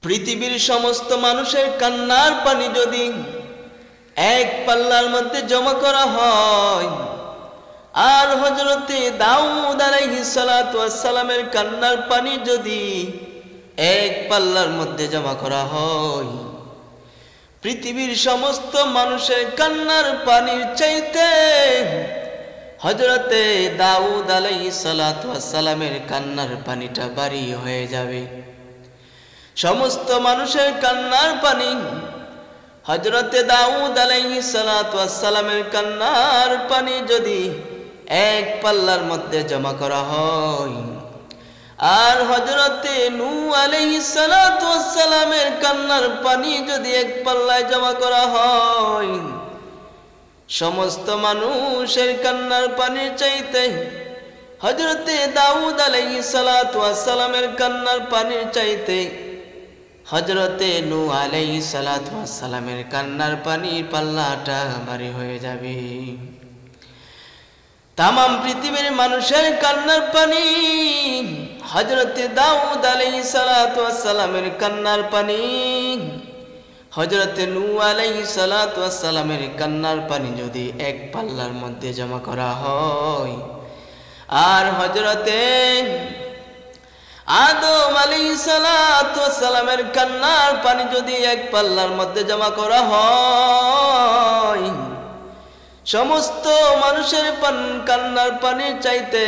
পৃথিবীর সমস্ত মানুষের কান্নার পানি যদি এক পাল্লার মধ্যে জমা করা হয়, আর হযরতে দাউদ আলাইহিস সালাতু ওয়াস সালামের কান্নার পানি যদি এক পাল্লার মধ্যে জমা করা হয়, পৃথিবীর সমস্ত মানুষের কান্নার পানির চাইতে হযরতে দাউদ আলাইহিস সালাতু ওয়াস সালামের কান্নার পানিটা ভারী হয়ে যাবে। সমস্ত মানুষের কান্নার পানি হযরতে দাউদ আলাইহিস সালাতু ওয়াস সালামের কান্নার পানি যদি এক পাল্লার মধ্যে জমা করা হয়, আর হযরতে নূহ আলাইহিস সালাতু ওয়াস সালামের কান্নার পানি যদি এক পাল্লায় জমা করা হয়, সমস্ত মানুষের কান্নার পানির চাইতে হযরতে দাউদ আলাইহিস সালাতু ওয়াস সালামের কান্নার পানির চাইতে হযরতে নূহ আলাইহিস সালাতু ওয়াস সালামের কান্নার পানির পাল্লাটা ভারী হয়ে যাবে। তাম পৃথিবীর মানুষের কান্নার পানি হযরতে দাউদ আলাইহিস সালাতু ওয়াস সালামের কান্নার পানি হযরতে নূহ আলাইহিস সালাতু ওয়াস সালামের কান্নার পানি যদি এক পাল্লার মধ্যে জমা করা হয়, আর হযরতে আদম আলাইহিস সালাতু ওয়াস সালামের কান্নার পানি যদি এক পাল্লার মধ্যে জমা করা হয়, সমস্ত মানুষের কান্নার পানির চাইতে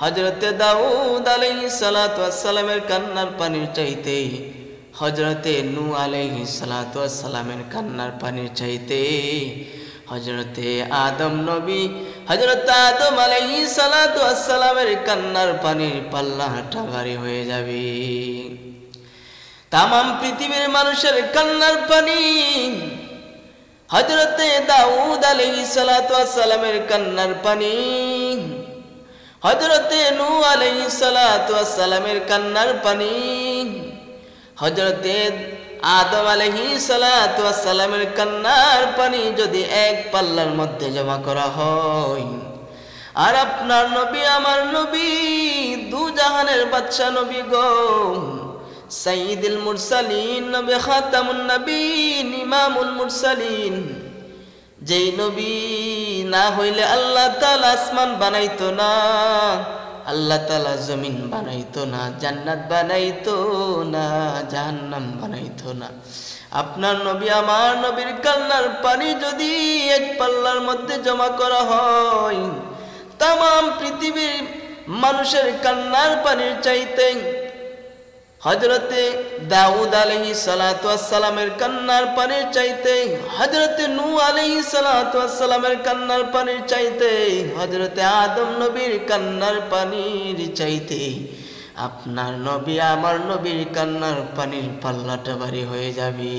হযরতে দাউদ আলাইহিস সালাতু ওয়াস সালামের কান্নার পানির চাইতে হযরতে নূহ আলাইহিস সালাতু ওয়াস সালামের কান্নার পানির চাইতে হযরতে আদম নবী হযরত আদম আলাইহিস সালাতু ওয়াস সালামের কান্নার পানির পাল্লাটা ভারী হয়ে যাবে। তাম পৃথিবীর মানুষের কান্নার পানি হযরতে দাউদ আলাইহিস সালাতু ওয়াস সালামের কান্নার পানি হযরতে নূহ আলাইহিস সালাতু ওয়াস সালামের কান্নার পানি হযরতে আদম আলাইহিস সালাতু ওয়াস সালামের কান্নার পানি যদি এক পাল্লার মধ্যে জমা করা হয়, আর আপনার নবী আমার নবী দু জাহানের বাদশা নবী গো সাইয়্যিদুল মুরসালিন নবী খাতামুন নবীন ইমামুল মুরসালিন, যেই নবী না হইলে আল্লাহ তাআলা আসমান বানাইতো না, আল্লাহ তাআলা জমিন বানাইতো না, জান্নাত বানাইতো না, জাহান্নাম বানাইতো না। আপনার নবী আমার নবীর কান্নার পানি যদি এক পাল্লার মধ্যে জমা করা হয়, তাম পৃথিবীর মানুষের কান্নার পানির চাইতে হযরতে দাউদ আলাইহিস সালাতু ওয়াস সালামের কান্নার পানির চাইতে হযরতে নূহ আলাইহিস সালাতু ওয়াস সালামের কান্নার পানির চাইতে হযরতে আদম নবীর কান্নার পানির চাইতে আপনার নবী আমার নবীর কান্নার পানির পাল্লাটা ভারী হয়ে যাবে।